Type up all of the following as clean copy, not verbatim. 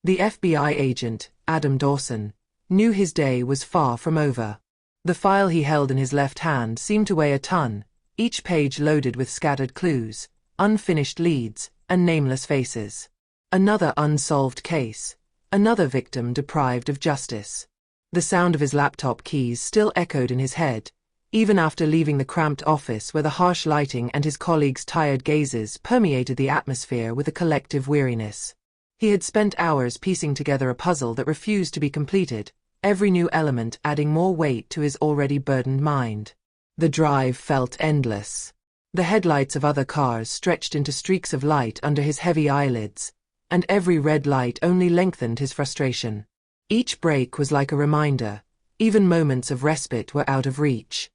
The FBI agent, Adam Dawson, knew his day was far from over. The file he held in his left hand seemed to weigh a ton, each page loaded with scattered clues, unfinished leads, and nameless faces. Another unsolved case, another victim deprived of justice. The sound of his laptop keys still echoed in his head, even after leaving the cramped office where the harsh lighting and his colleagues' tired gazes permeated the atmosphere with a collective weariness. He had spent hours piecing together a puzzle that refused to be completed, every new element adding more weight to his already burdened mind. The drive felt endless. The headlights of other cars stretched into streaks of light under his heavy eyelids, and every red light only lengthened his frustration. Each break was like a reminder, even moments of respite were out of reach.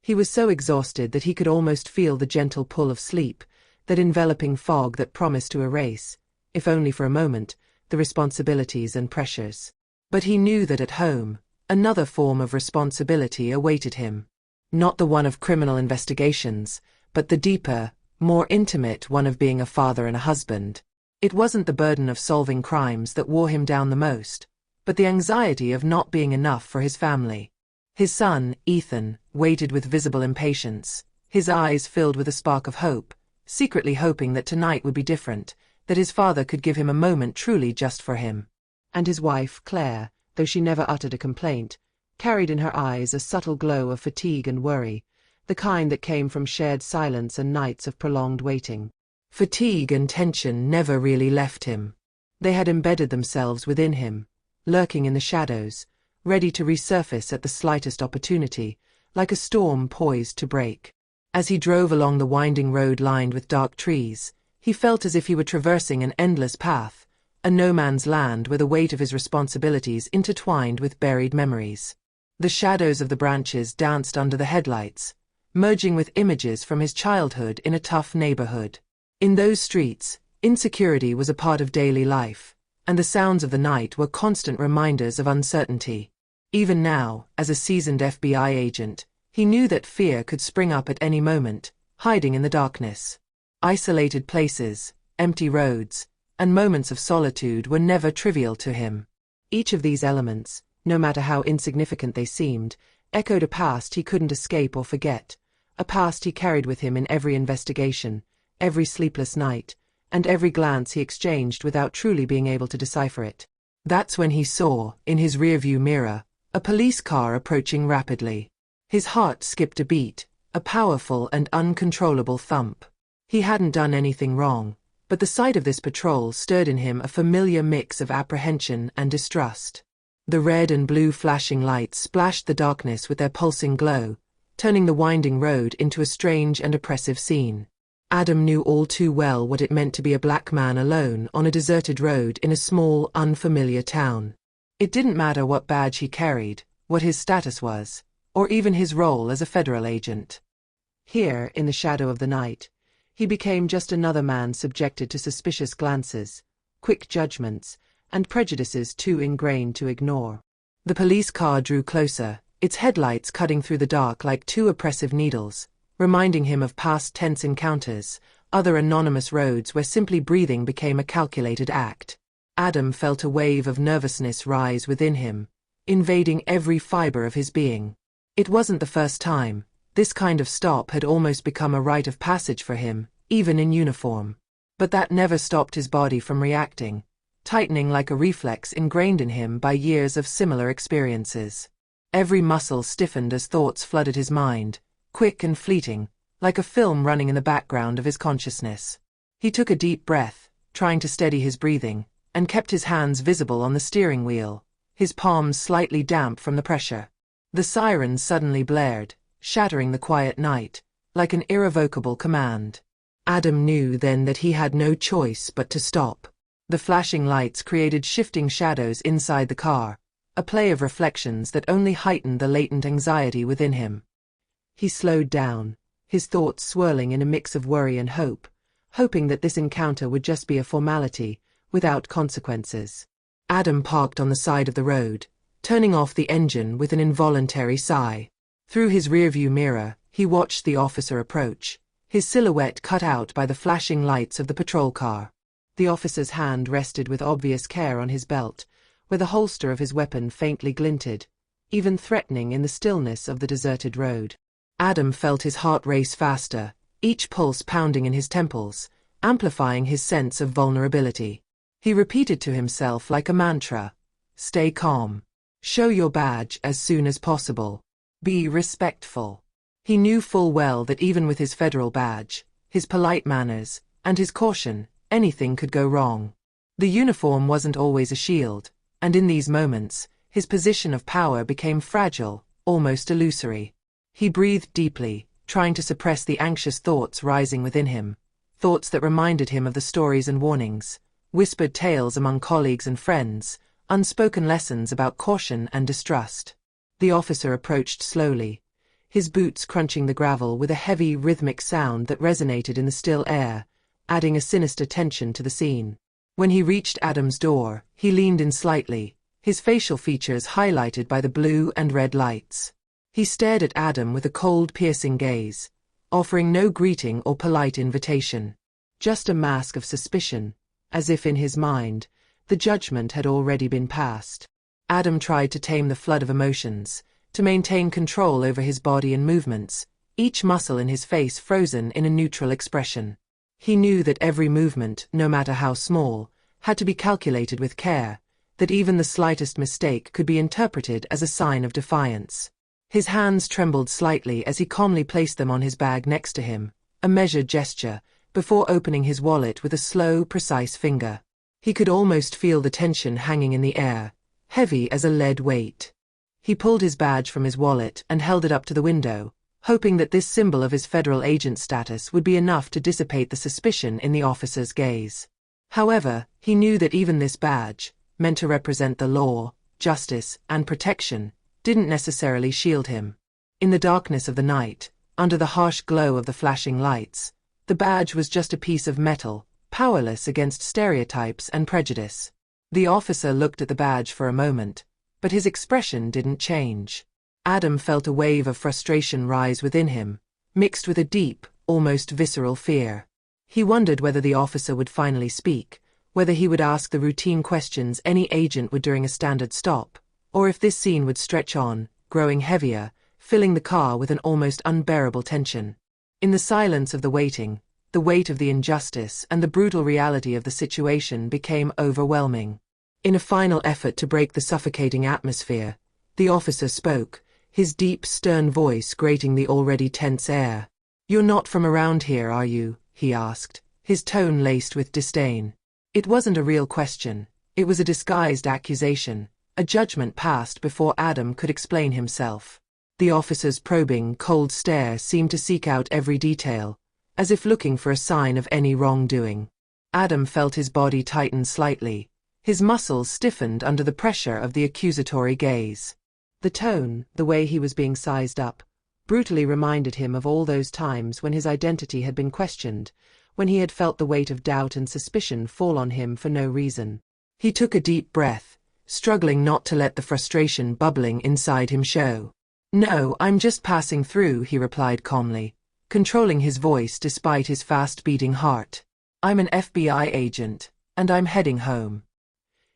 He was so exhausted that he could almost feel the gentle pull of sleep, that enveloping fog that promised to erase, if only for a moment, the responsibilities and pressures. But he knew that at home, another form of responsibility awaited him. Not the one of criminal investigations, but the deeper, more intimate one of being a father and a husband. It wasn't the burden of solving crimes that wore him down the most, but the anxiety of not being enough for his family. His son, Ethan, waited with visible impatience, his eyes filled with a spark of hope, secretly hoping that tonight would be different, that his father could give him a moment truly just for him. And his wife, Claire, though she never uttered a complaint, carried in her eyes a subtle glow of fatigue and worry, the kind that came from shared silence and nights of prolonged waiting. Fatigue and tension never really left him. They had embedded themselves within him, lurking in the shadows, ready to resurface at the slightest opportunity, like a storm poised to break. As he drove along the winding road lined with dark trees, he felt as if he were traversing an endless path, a no-man's land where the weight of his responsibilities intertwined with buried memories. The shadows of the branches danced under the headlights, merging with images from his childhood in a tough neighborhood. In those streets, insecurity was a part of daily life, and the sounds of the night were constant reminders of uncertainty. Even now, as a seasoned FBI agent, he knew that fear could spring up at any moment, hiding in the darkness. Isolated places, empty roads, and moments of solitude were never trivial to him. Each of these elements, no matter how insignificant they seemed, echoed a past he couldn't escape or forget, a past he carried with him in every investigation, every sleepless night, and every glance he exchanged without truly being able to decipher it. That's when he saw, in his rearview mirror, a police car approaching rapidly. His heart skipped a beat, a powerful and uncontrollable thump. He hadn't done anything wrong, but the sight of this patrol stirred in him a familiar mix of apprehension and distrust. The red and blue flashing lights splashed the darkness with their pulsing glow, turning the winding road into a strange and oppressive scene. Adam knew all too well what it meant to be a black man alone on a deserted road in a small, unfamiliar town. It didn't matter what badge he carried, what his status was, or even his role as a federal agent. Here, in the shadow of the night, he became just another man subjected to suspicious glances, quick judgments, and prejudices too ingrained to ignore. The police car drew closer, its headlights cutting through the dark like two oppressive needles, reminding him of past tense encounters, other anonymous roads where simply breathing became a calculated act. Adam felt a wave of nervousness rise within him, invading every fiber of his being. It wasn't the first time. This kind of stop had almost become a rite of passage for him, even in uniform. But that never stopped his body from reacting, tightening like a reflex ingrained in him by years of similar experiences. Every muscle stiffened as thoughts flooded his mind, quick and fleeting, like a film running in the background of his consciousness. He took a deep breath, trying to steady his breathing, and kept his hands visible on the steering wheel, his palms slightly damp from the pressure. The siren suddenly blared, shattering the quiet night, like an irrevocable command. Adam knew then that he had no choice but to stop. The flashing lights created shifting shadows inside the car, a play of reflections that only heightened the latent anxiety within him. He slowed down, his thoughts swirling in a mix of worry and hope, hoping that this encounter would just be a formality, without consequences. Adam parked on the side of the road, turning off the engine with an involuntary sigh. Through his rearview mirror, he watched the officer approach, his silhouette cut out by the flashing lights of the patrol car. The officer's hand rested with obvious care on his belt, where the holster of his weapon faintly glinted, even threatening in the stillness of the deserted road. Adam felt his heart race faster, each pulse pounding in his temples, amplifying his sense of vulnerability. He repeated to himself like a mantra, "Stay calm. Show your badge as soon as possible. Be respectful." He knew full well that even with his federal badge, his polite manners, and his caution, anything could go wrong. The uniform wasn't always a shield, and in these moments, his position of power became fragile, almost illusory. He breathed deeply, trying to suppress the anxious thoughts rising within him, thoughts that reminded him of the stories and warnings, whispered tales among colleagues and friends, unspoken lessons about caution and distrust. The officer approached slowly, his boots crunching the gravel with a heavy, rhythmic sound that resonated in the still air, adding a sinister tension to the scene. When he reached Adam's door, he leaned in slightly, his facial features highlighted by the blue and red lights. He stared at Adam with a cold, piercing gaze, offering no greeting or polite invitation. Just a mask of suspicion, as if in his mind, the judgment had already been passed. Adam tried to tame the flood of emotions, to maintain control over his body and movements, each muscle in his face frozen in a neutral expression. He knew that every movement, no matter how small, had to be calculated with care, that even the slightest mistake could be interpreted as a sign of defiance. His hands trembled slightly as he calmly placed them on his bag next to him, a measured gesture, before opening his wallet with a slow, precise finger. He could almost feel the tension hanging in the air, heavy as a lead weight. He pulled his badge from his wallet and held it up to the window, hoping that this symbol of his federal agent status would be enough to dissipate the suspicion in the officer's gaze. However, he knew that even this badge, meant to represent the law, justice, and protection, didn't necessarily shield him. In the darkness of the night, under the harsh glow of the flashing lights, the badge was just a piece of metal, powerless against stereotypes and prejudice. The officer looked at the badge for a moment, but his expression didn't change. Adam felt a wave of frustration rise within him, mixed with a deep, almost visceral fear. He wondered whether the officer would finally speak, whether he would ask the routine questions any agent would during a standard stop, or if this scene would stretch on, growing heavier, filling the car with an almost unbearable tension. In the silence of the waiting, the weight of the injustice and the brutal reality of the situation became overwhelming. In a final effort to break the suffocating atmosphere, the officer spoke, his deep, stern voice grating the already tense air. "You're not from around here, are you?" he asked, his tone laced with disdain. It wasn't a real question, it was a disguised accusation, a judgment passed before Adam could explain himself. The officer's probing, cold stare seemed to seek out every detail, as if looking for a sign of any wrongdoing. Adam felt his body tighten slightly, his muscles stiffened under the pressure of the accusatory gaze. The tone, the way he was being sized up, brutally reminded him of all those times when his identity had been questioned, when he had felt the weight of doubt and suspicion fall on him for no reason. He took a deep breath, struggling not to let the frustration bubbling inside him show. "No, I'm just passing through," he replied calmly, controlling his voice despite his fast-beating heart. "I'm an FBI agent, and I'm heading home."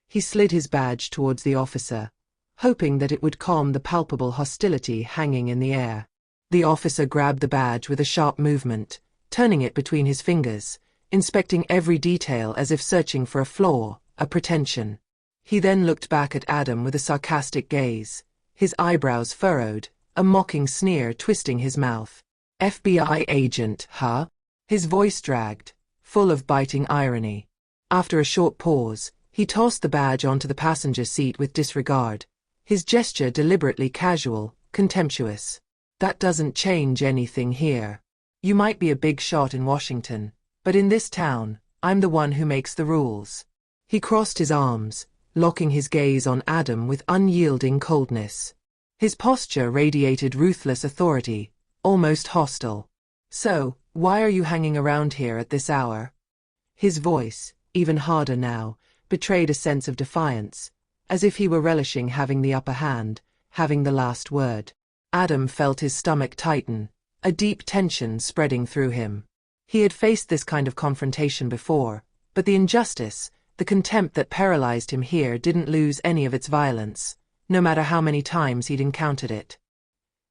He slid his badge towards the officer, hoping that it would calm the palpable hostility hanging in the air. The officer grabbed the badge with a sharp movement, turning it between his fingers, inspecting every detail as if searching for a flaw, a pretension. He then looked back at Adam with a sarcastic gaze, his eyebrows furrowed, a mocking sneer twisting his mouth. "FBI agent, huh?" His voice dragged, full of biting irony. After a short pause, he tossed the badge onto the passenger seat with disregard, his gesture deliberately casual, contemptuous. "That doesn't change anything here. You might be a big shot in Washington, but in this town, I'm the one who makes the rules." He crossed his arms, locking his gaze on Adam with unyielding coldness. His posture radiated ruthless authority, almost hostile. "So, why are you hanging around here at this hour?" His voice, even harder now, betrayed a sense of defiance, as if he were relishing having the upper hand, having the last word. Adam felt his stomach tighten, a deep tension spreading through him. He had faced this kind of confrontation before, But the injustice, the contempt that paralyzed him here didn't lose any of its violence, no matter how many times he'd encountered it.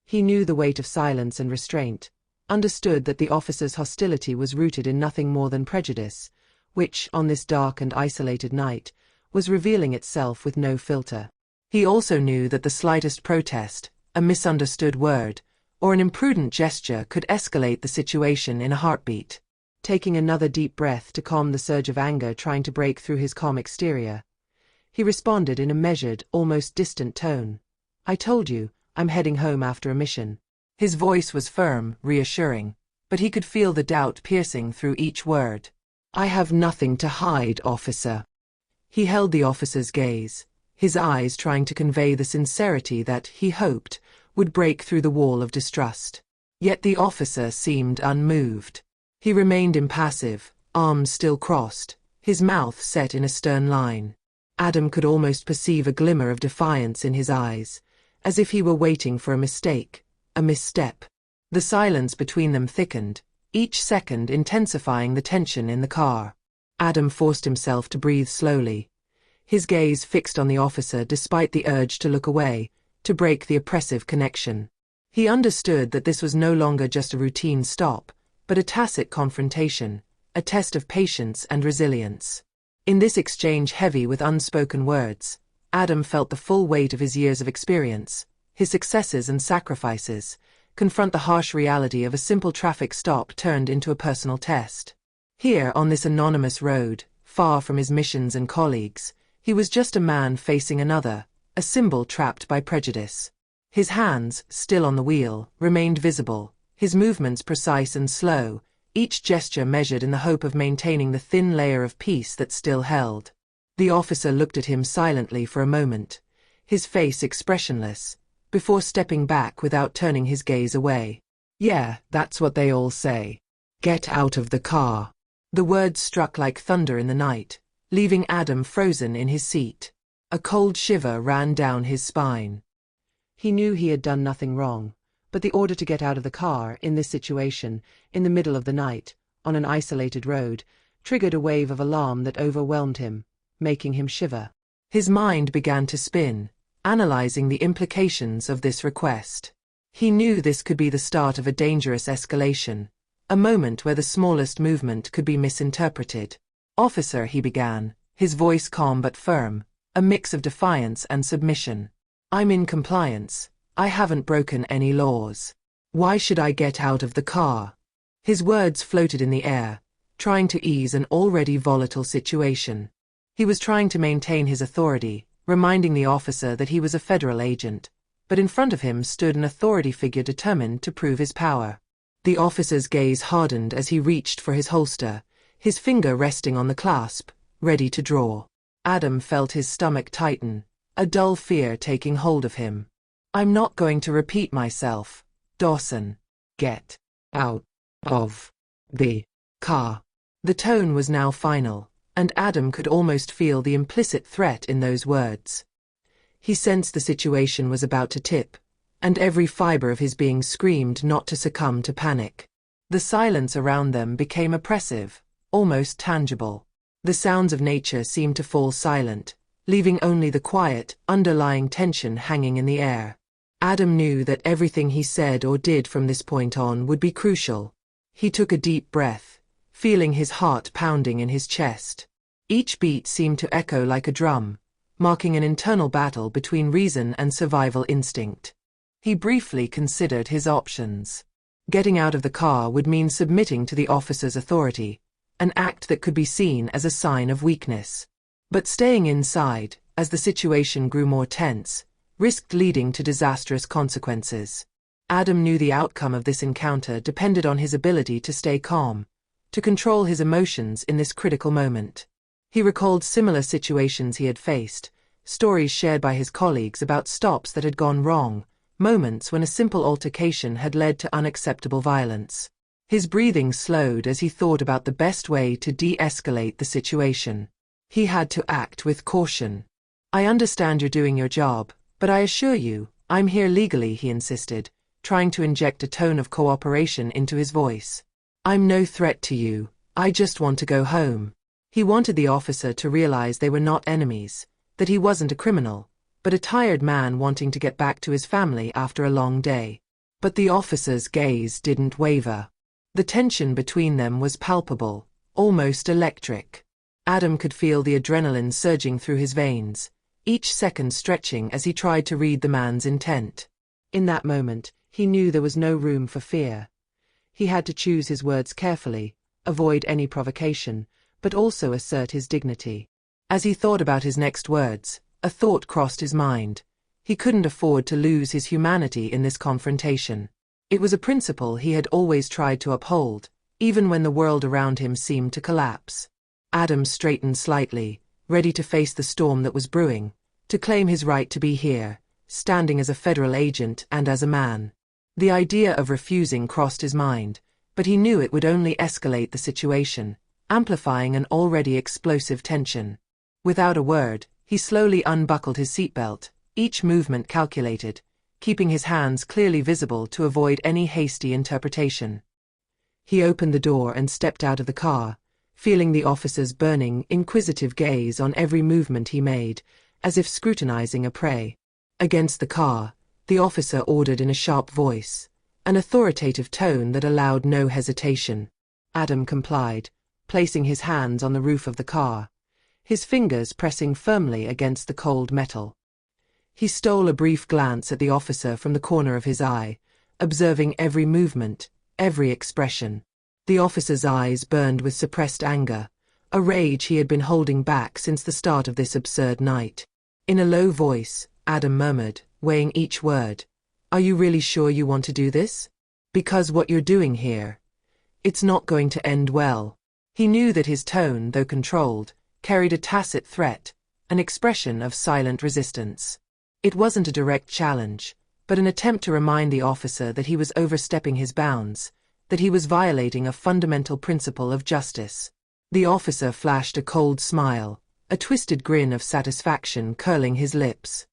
He knew the weight of silence and restraint, understood that the officer's hostility was rooted in nothing more than prejudice, which, on this dark and isolated night, was revealing itself with no filter. He also knew that the slightest protest, a misunderstood word, or an imprudent gesture could escalate the situation in a heartbeat. Taking another deep breath to calm the surge of anger trying to break through his calm exterior, he responded in a measured, almost distant tone. "I told you, I'm heading home after a mission." His voice was firm, reassuring, but he could feel the doubt piercing through each word. "I have nothing to hide, officer." He held the officer's gaze, his eyes trying to convey the sincerity that, he hoped, would break through the wall of distrust. Yet the officer seemed unmoved. He remained impassive, arms still crossed, his mouth set in a stern line. Adam could almost perceive a glimmer of defiance in his eyes, as if he were waiting for a mistake, a misstep. The silence between them thickened, each second intensifying the tension in the car. Adam forced himself to breathe slowly, his gaze fixed on the officer despite the urge to look away, to break the oppressive connection. He understood that this was no longer just a routine stop, but a tacit confrontation, a test of patience and resilience. In this exchange heavy with unspoken words, Adam felt the full weight of his years of experience, his successes and sacrifices, confront the harsh reality of a simple traffic stop turned into a personal test. Here, on this anonymous road, far from his missions and colleagues, he was just a man facing another, a symbol trapped by prejudice. His hands, still on the wheel, remained visible, his movements precise and slow, each gesture measured in the hope of maintaining the thin layer of peace that still held. The officer looked at him silently for a moment, his face expressionless, before stepping back without turning his gaze away. "Yeah, that's what they all say. Get out of the car." The words struck like thunder in the night, leaving Adam frozen in his seat. A cold shiver ran down his spine. He knew he had done nothing wrong, but the order to get out of the car, in this situation, in the middle of the night, on an isolated road, triggered a wave of alarm that overwhelmed him, making him shiver. His mind began to spin, analyzing the implications of this request. He knew this could be the start of a dangerous escalation, a moment where the smallest movement could be misinterpreted. "Officer," he began, his voice calm but firm, a mix of defiance and submission. "I'm in compliance. I haven't broken any laws. Why should I get out of the car?" His words floated in the air, trying to ease an already volatile situation. He was trying to maintain his authority, reminding the officer that he was a federal agent, but in front of him stood an authority figure determined to prove his power. The officer's gaze hardened as he reached for his holster, his finger resting on the clasp, ready to draw. Adam felt his stomach tighten, a dull fear taking hold of him. "I'm not going to repeat myself, Dawson. Get out of the car." The tone was now final, and Adam could almost feel the implicit threat in those words. He sensed the situation was about to tip, and every fiber of his being screamed not to succumb to panic. The silence around them became oppressive, almost tangible. The sounds of nature seemed to fall silent, leaving only the quiet, underlying tension hanging in the air. Adam knew that everything he said or did from this point on would be crucial. He took a deep breath, feeling his heart pounding in his chest. Each beat seemed to echo like a drum, marking an internal battle between reason and survival instinct. He briefly considered his options. Getting out of the car would mean submitting to the officer's authority, an act that could be seen as a sign of weakness. But staying inside, as the situation grew more tense, risked leading to disastrous consequences. Adam knew the outcome of this encounter depended on his ability to stay calm, to control his emotions in this critical moment. He recalled similar situations he had faced, stories shared by his colleagues about stops that had gone wrong, moments when a simple altercation had led to unacceptable violence. His breathing slowed as he thought about the best way to de-escalate the situation. He had to act with caution. "I understand you're doing your job, but I assure you, I'm here legally," he insisted, trying to inject a tone of cooperation into his voice. "I'm no threat to you, I just want to go home." He wanted the officer to realize they were not enemies, that he wasn't a criminal, but a tired man wanting to get back to his family after a long day. But the officer's gaze didn't waver. The tension between them was palpable, almost electric. Adam could feel the adrenaline surging through his veins, each second stretching as he tried to read the man's intent. In that moment, he knew there was no room for fear. He had to choose his words carefully, avoid any provocation, but also assert his dignity. As he thought about his next words, a thought crossed his mind. He couldn't afford to lose his humanity in this confrontation. It was a principle he had always tried to uphold, even when the world around him seemed to collapse. Adam straightened slightly, ready to face the storm that was brewing, to claim his right to be here, standing as a federal agent and as a man. The idea of refusing crossed his mind, but he knew it would only escalate the situation, amplifying an already explosive tension. Without a word, he slowly unbuckled his seatbelt, each movement calculated, keeping his hands clearly visible to avoid any hasty interpretation. He opened the door and stepped out of the car, feeling the officer's burning, inquisitive gaze on every movement he made, as if scrutinizing a prey. Against the car, the officer ordered in a sharp voice, an authoritative tone that allowed no hesitation. Adam complied, placing his hands on the roof of the car, his fingers pressing firmly against the cold metal. He stole a brief glance at the officer from the corner of his eye, observing every movement, every expression. The officer's eyes burned with suppressed anger, a rage he had been holding back since the start of this absurd night. In a low voice, Adam murmured, weighing each word, "Are you really sure you want to do this? Because what you're doing here, it's not going to end well." He knew that his tone, though controlled, carried a tacit threat, an expression of silent resistance. It wasn't a direct challenge, but an attempt to remind the officer that he was overstepping his bounds, that he was violating a fundamental principle of justice. The officer flashed a cold smile, a twisted grin of satisfaction curling his lips.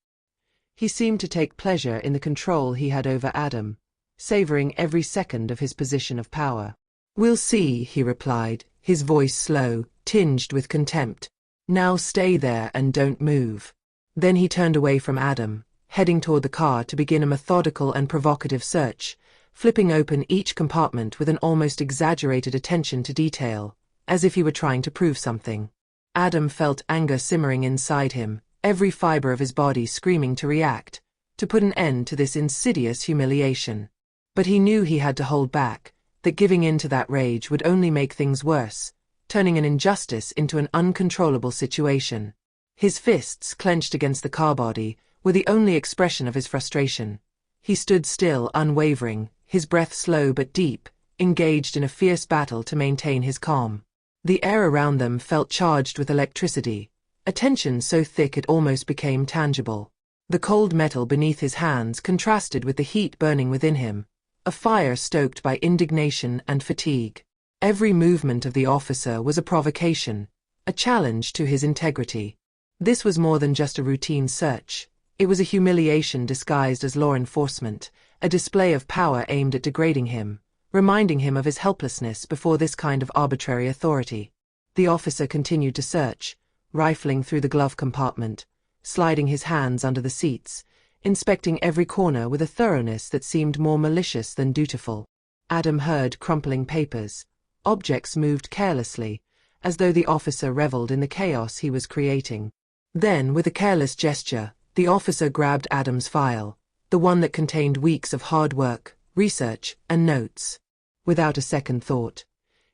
He seemed to take pleasure in the control he had over Adam, savoring every second of his position of power. "We'll see," he replied, his voice slow, tinged with contempt. "Now stay there and don't move." Then he turned away from Adam, heading toward the car to begin a methodical and provocative search, flipping open each compartment with an almost exaggerated attention to detail, as if he were trying to prove something. Adam felt anger simmering inside him, every fiber of his body screaming to react, to put an end to this insidious humiliation. But he knew he had to hold back, that giving in to that rage would only make things worse, turning an injustice into an uncontrollable situation. His fists clenched against the car body were the only expression of his frustration. He stood still, unwavering, his breath slow but deep, engaged in a fierce battle to maintain his calm. The air around them felt charged with electricity, a tension so thick it almost became tangible. The cold metal beneath his hands contrasted with the heat burning within him, a fire stoked by indignation and fatigue. Every movement of the officer was a provocation, a challenge to his integrity. This was more than just a routine search. It was a humiliation disguised as law enforcement, a display of power aimed at degrading him, reminding him of his helplessness before this kind of arbitrary authority. The officer continued to search, rifling through the glove compartment, sliding his hands under the seats, inspecting every corner with a thoroughness that seemed more malicious than dutiful. Adam heard crumpling papers. Objects moved carelessly, as though the officer reveled in the chaos he was creating. Then, with a careless gesture, the officer grabbed Adam's file, the one that contained weeks of hard work, research, and notes. Without a second thought,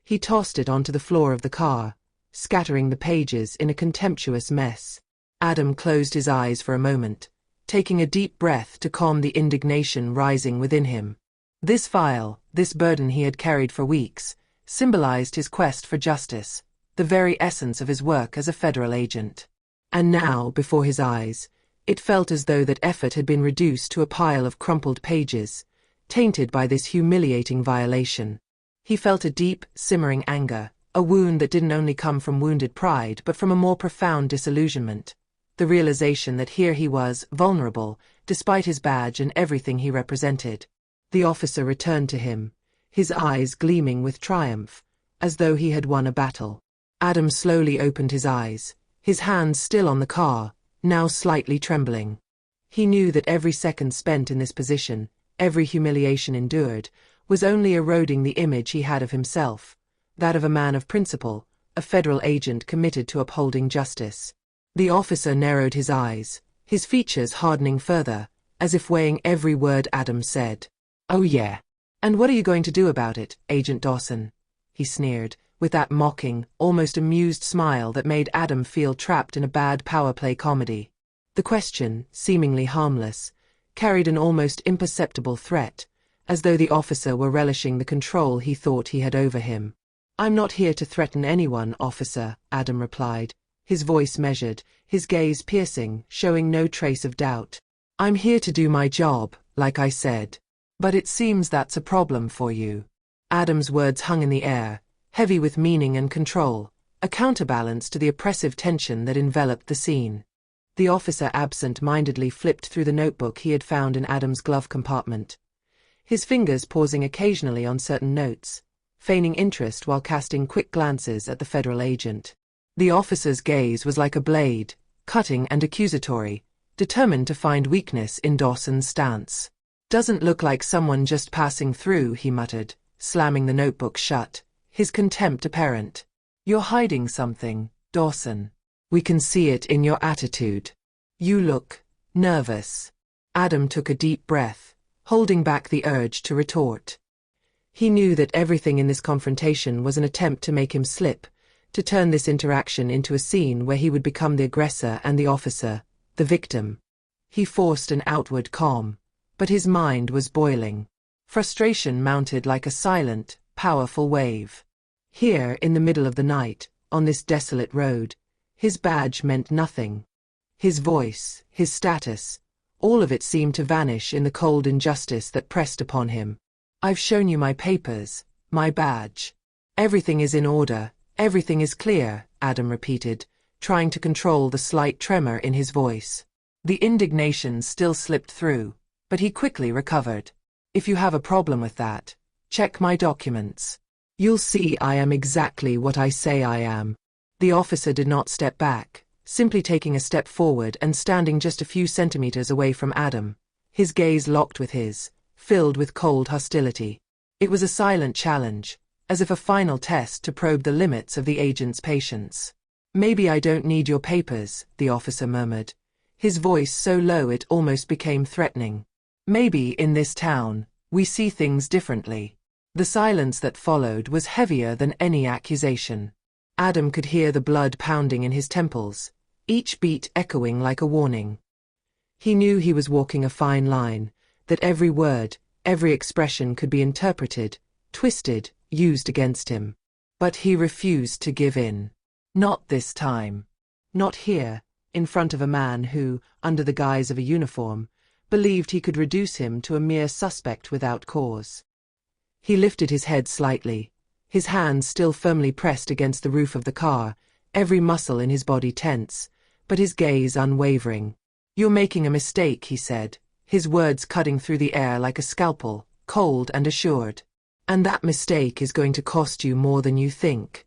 he tossed it onto the floor of the car, scattering the pages in a contemptuous mess. Adam closed his eyes for a moment, taking a deep breath to calm the indignation rising within him. This file, this burden he had carried for weeks, symbolized his quest for justice, the very essence of his work as a federal agent. And now, before his eyes, it felt as though that effort had been reduced to a pile of crumpled pages, tainted by this humiliating violation. He felt a deep, simmering anger, a wound that didn't only come from wounded pride but from a more profound disillusionment, the realization that here he was, vulnerable, despite his badge and everything he represented. The officer returned to him, his eyes gleaming with triumph, as though he had won a battle. Adam slowly opened his eyes, his hands still on the car, now slightly trembling. He knew that every second spent in this position, every humiliation endured, was only eroding the image he had of himself, that of a man of principle, a federal agent committed to upholding justice. The officer narrowed his eyes, his features hardening further, as if weighing every word Adam said. "Oh yeah. And what are you going to do about it, Agent Dawson?" he sneered, with that mocking, almost amused smile that made Adam feel trapped in a bad power play comedy. The question, seemingly harmless, carried an almost imperceptible threat, as though the officer were relishing the control he thought he had over him. "I'm not here to threaten anyone, officer," Adam replied, his voice measured, his gaze piercing, showing no trace of doubt. "I'm here to do my job, like I said. But it seems that's a problem for you." Adam's words hung in the air, heavy with meaning and control, a counterbalance to the oppressive tension that enveloped the scene. The officer absent-mindedly flipped through the notebook he had found in Adam's glove compartment, his fingers pausing occasionally on certain notes, feigning interest while casting quick glances at the federal agent. The officer's gaze was like a blade, cutting and accusatory, determined to find weakness in Dawson's stance. "Doesn't look like someone just passing through," he muttered, slamming the notebook shut, his contempt apparent. "You're hiding something, Dawson. We can see it in your attitude. You look nervous." Adam took a deep breath, holding back the urge to retort. He knew that everything in this confrontation was an attempt to make him slip, to turn this interaction into a scene where he would become the aggressor and the officer, the victim. He forced an outward calm, but his mind was boiling. Frustration mounted like a silent, powerful wave. Here, in the middle of the night, on this desolate road, his badge meant nothing. His voice, his status, all of it seemed to vanish in the cold injustice that pressed upon him. "I've shown you my papers, my badge. Everything is in order, everything is clear," Adam repeated, trying to control the slight tremor in his voice. The indignation still slipped through, but he quickly recovered. "If you have a problem with that, check my documents. You'll see I am exactly what I say I am." The officer did not step back, simply taking a step forward and standing just a few centimeters away from Adam, his gaze locked with his, filled with cold hostility. It was a silent challenge, as if a final test to probe the limits of the agent's patience. "Maybe I don't need your papers," the officer murmured, his voice so low it almost became threatening. "Maybe in this town, we see things differently." The silence that followed was heavier than any accusation. Adam could hear the blood pounding in his temples, each beat echoing like a warning. He knew he was walking a fine line, that every word, every expression could be interpreted, twisted, used against him. But he refused to give in. Not this time. Not here, in front of a man who, under the guise of a uniform, believed he could reduce him to a mere suspect without cause. He lifted his head slightly, his hands still firmly pressed against the roof of the car, every muscle in his body tense, but his gaze unwavering. "You're making a mistake," he said, his words cutting through the air like a scalpel, cold and assured. "And that mistake is going to cost you more than you think."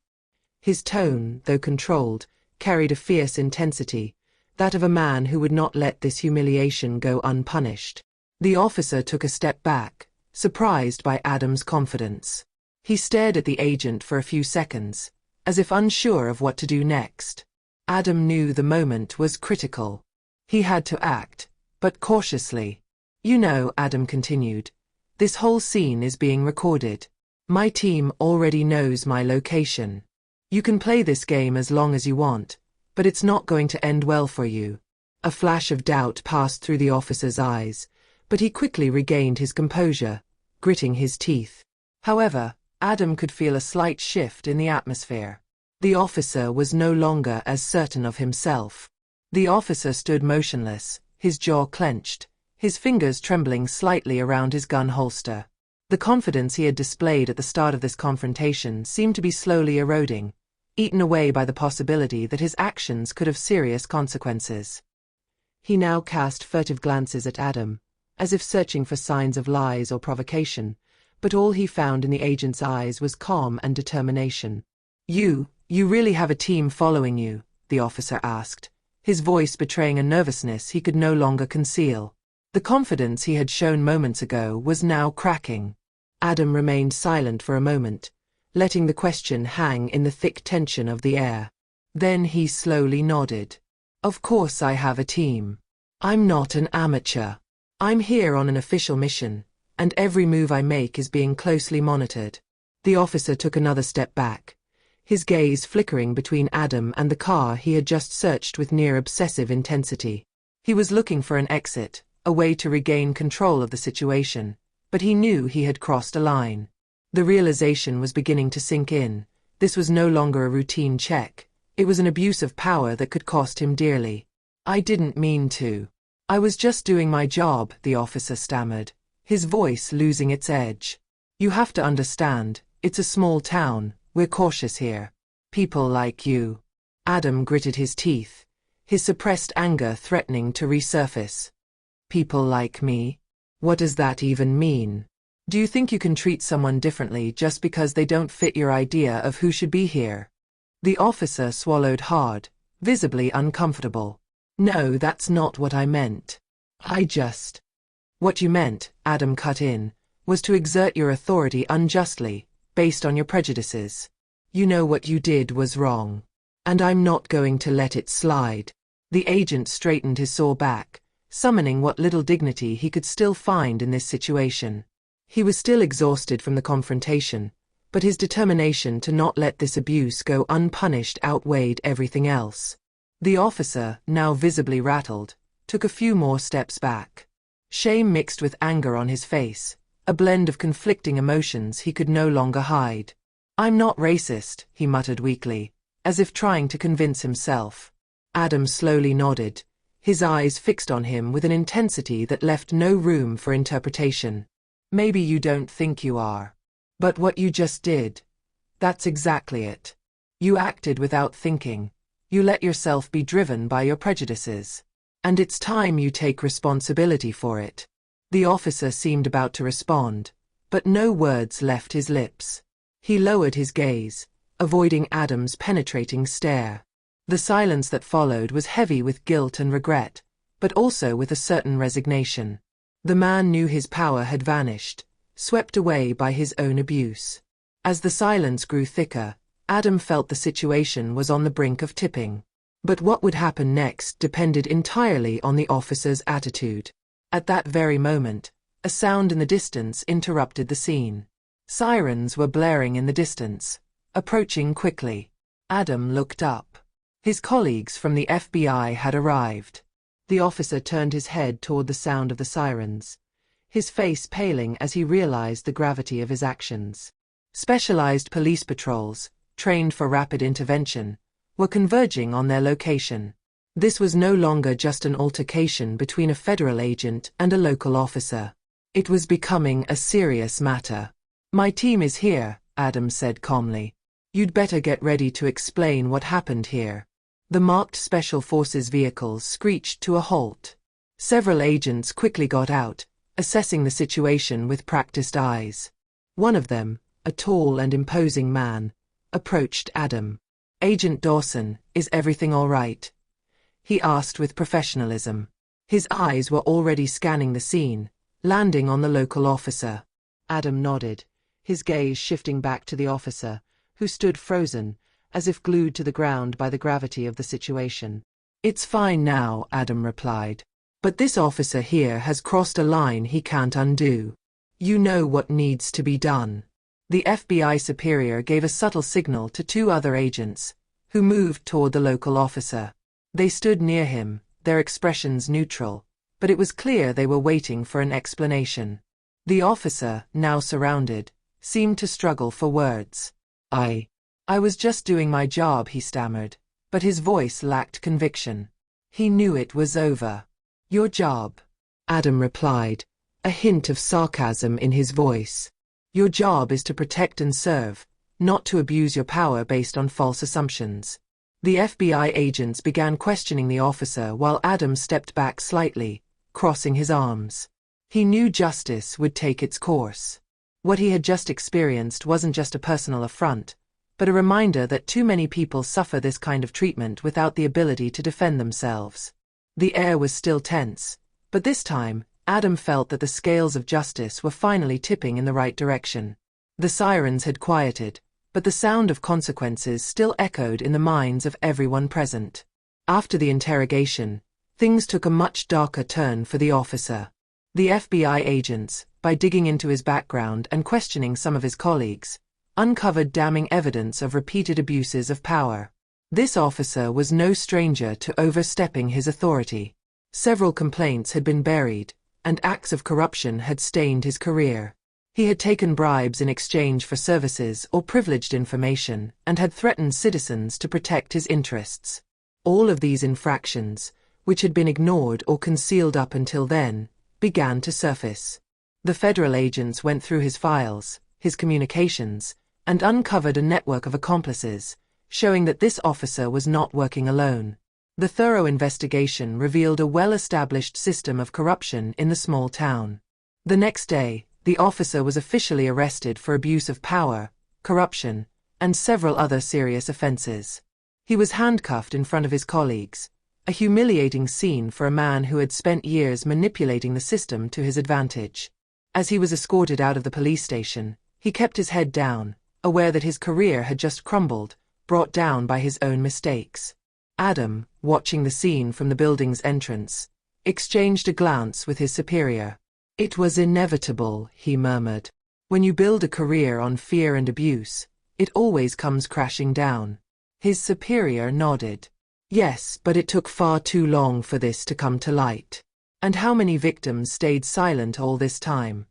His tone, though controlled, carried a fierce intensity, that of a man who would not let this humiliation go unpunished. The officer took a step back, surprised by Adam's confidence. He stared at the agent for a few seconds, as if unsure of what to do next. Adam knew the moment was critical. He had to act, but cautiously. "You know," Adam continued, "this whole scene is being recorded. My team already knows my location. You can play this game as long as you want, but it's not going to end well for you." A flash of doubt passed through the officer's eyes, but he quickly regained his composure, gritting his teeth. However, Adam could feel a slight shift in the atmosphere. The officer was no longer as certain of himself. The officer stood motionless, his jaw clenched, his fingers trembling slightly around his gun holster. The confidence he had displayed at the start of this confrontation seemed to be slowly eroding, eaten away by the possibility that his actions could have serious consequences. He now cast furtive glances at Adam, as if searching for signs of lies or provocation, but all he found in the agent's eyes was calm and determination. You You really have a team following you? The officer asked, his voice betraying a nervousness he could no longer conceal. The confidence he had shown moments ago was now cracking. Adam remained silent for a moment, letting the question hang in the thick tension of the air. Then he slowly nodded. Of course I have a team. I'm not an amateur. I'm here on an official mission, and every move I make is being closely monitored. The officer took another step back, his gaze flickering between Adam and the car he had just searched with near obsessive intensity. He was looking for an exit, a way to regain control of the situation, but he knew he had crossed a line. The realization was beginning to sink in. This was no longer a routine check. It was an abuse of power that could cost him dearly. I didn't mean to. I was just doing my job, the officer stammered, his voice losing its edge. You have to understand, it's a small town, we're cautious here. People like you. Adam gritted his teeth, his suppressed anger threatening to resurface. People like me? What does that even mean? Do you think you can treat someone differently just because they don't fit your idea of who should be here? The officer swallowed hard, visibly uncomfortable. No, that's not what I meant. What you meant, Adam cut in, was to exert your authority unjustly, based on your prejudices. You know what you did was wrong. And I'm not going to let it slide. The agent straightened his sore back, summoning what little dignity he could still find in this situation. He was still exhausted from the confrontation, but his determination to not let this abuse go unpunished outweighed everything else. The officer, now visibly rattled, took a few more steps back. Shame mixed with anger on his face, a blend of conflicting emotions he could no longer hide. I'm not racist, he muttered weakly, as if trying to convince himself. Adam slowly nodded, his eyes fixed on him with an intensity that left no room for interpretation. Maybe you don't think you are. But what you just did, that's exactly it. You acted without thinking. You let yourself be driven by your prejudices. And it's time you take responsibility for it. The officer seemed about to respond, but no words left his lips. He lowered his gaze, avoiding Adam's penetrating stare. The silence that followed was heavy with guilt and regret, but also with a certain resignation. The man knew his power had vanished, swept away by his own abuse. As the silence grew thicker, Adam felt the situation was on the brink of tipping. But what would happen next depended entirely on the officer's attitude. At that very moment, a sound in the distance interrupted the scene. Sirens were blaring in the distance, approaching quickly. Adam looked up. His colleagues from the FBI had arrived. The officer turned his head toward the sound of the sirens, his face paling as he realized the gravity of his actions. Specialized police patrols, trained for rapid intervention, were converging on their location. This was no longer just an altercation between a federal agent and a local officer. It was becoming a serious matter. My team is here, Adam said calmly. You'd better get ready to explain what happened here. The marked Special Forces vehicles screeched to a halt. Several agents quickly got out, assessing the situation with practiced eyes. One of them, a tall and imposing man, approached Adam. Agent Dawson, is everything all right? He asked with professionalism. His eyes were already scanning the scene, landing on the local officer. Adam nodded, his gaze shifting back to the officer, who stood frozen, as if glued to the ground by the gravity of the situation. It's fine now, Adam replied. But this officer here has crossed a line he can't undo. You know what needs to be done. The FBI superior gave a subtle signal to two other agents, who moved toward the local officer. They stood near him, their expressions neutral, but it was clear they were waiting for an explanation. The officer, now surrounded, seemed to struggle for words. I was just doing my job, he stammered, but his voice lacked conviction. He knew it was over. Your job, Adam replied, a hint of sarcasm in his voice. Your job is to protect and serve, not to abuse your power based on false assumptions. The FBI agents began questioning the officer while Adam stepped back slightly, crossing his arms. He knew justice would take its course. What he had just experienced wasn't just a personal affront, but a reminder that too many people suffer this kind of treatment without the ability to defend themselves. The air was still tense, but this time, Adam felt that the scales of justice were finally tipping in the right direction. The sirens had quieted, but the sound of consequences still echoed in the minds of everyone present. After the interrogation, things took a much darker turn for the officer. The FBI agents, by digging into his background and questioning some of his colleagues, uncovered damning evidence of repeated abuses of power. This officer was no stranger to overstepping his authority. Several complaints had been buried, and acts of corruption had stained his career. He had taken bribes in exchange for services or privileged information and had threatened citizens to protect his interests. All of these infractions, which had been ignored or concealed up until then, began to surface. The federal agents went through his files, his communications, and uncovered a network of accomplices, showing that this officer was not working alone. The thorough investigation revealed a well-established system of corruption in the small town. The next day, the officer was officially arrested for abuse of power, corruption, and several other serious offenses. He was handcuffed in front of his colleagues, a humiliating scene for a man who had spent years manipulating the system to his advantage. As he was escorted out of the police station, he kept his head down, aware that his career had just crumbled, brought down by his own mistakes. Adam, watching the scene from the building's entrance, exchanged a glance with his superior. "It was inevitable," he murmured. "When you build a career on fear and abuse, it always comes crashing down." His superior nodded. "Yes, but it took far too long for this to come to light. And how many victims stayed silent all this time?"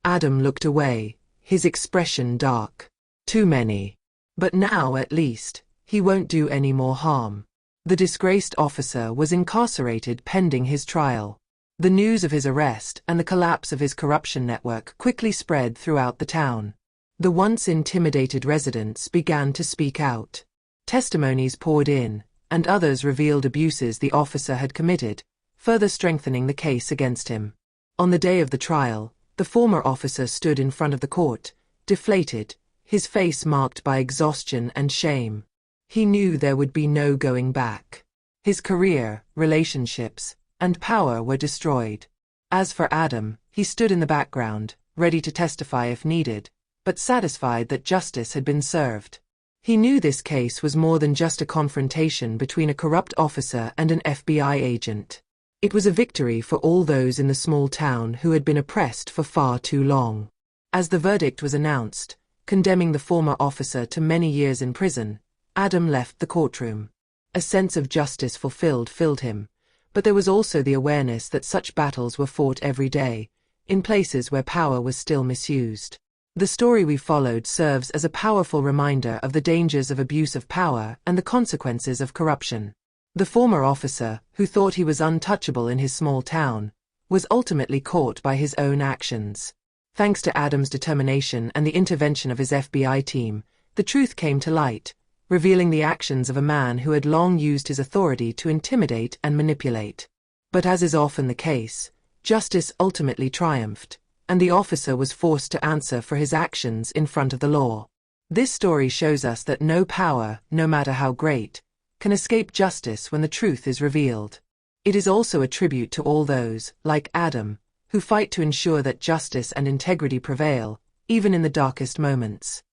Adam looked away, his expression dark. "Too many. But now, at least, he won't do any more harm." The disgraced officer was incarcerated pending his trial. The news of his arrest and the collapse of his corruption network quickly spread throughout the town. The once intimidated residents began to speak out. Testimonies poured in, and others revealed abuses the officer had committed, further strengthening the case against him. On the day of the trial, the former officer stood in front of the court, deflated, his face marked by exhaustion and shame. He knew there would be no going back. His career, relationships, and power were destroyed. As for Adam, he stood in the background, ready to testify if needed, but satisfied that justice had been served. He knew this case was more than just a confrontation between a corrupt officer and an FBI agent. It was a victory for all those in the small town who had been oppressed for far too long. As the verdict was announced, condemning the former officer to many years in prison, Adam left the courtroom. A sense of justice filled him, but there was also the awareness that such battles were fought every day, in places where power was still misused. The story we followed serves as a powerful reminder of the dangers of abuse of power and the consequences of corruption. The former officer, who thought he was untouchable in his small town, was ultimately caught by his own actions. Thanks to Adam's determination and the intervention of his FBI team, the truth came to light, revealing the actions of a man who had long used his authority to intimidate and manipulate. But as is often the case, justice ultimately triumphed, and the officer was forced to answer for his actions in front of the law. This story shows us that no power, no matter how great, can escape justice when the truth is revealed. It is also a tribute to all those, like Adam, who fight to ensure that justice and integrity prevail, even in the darkest moments.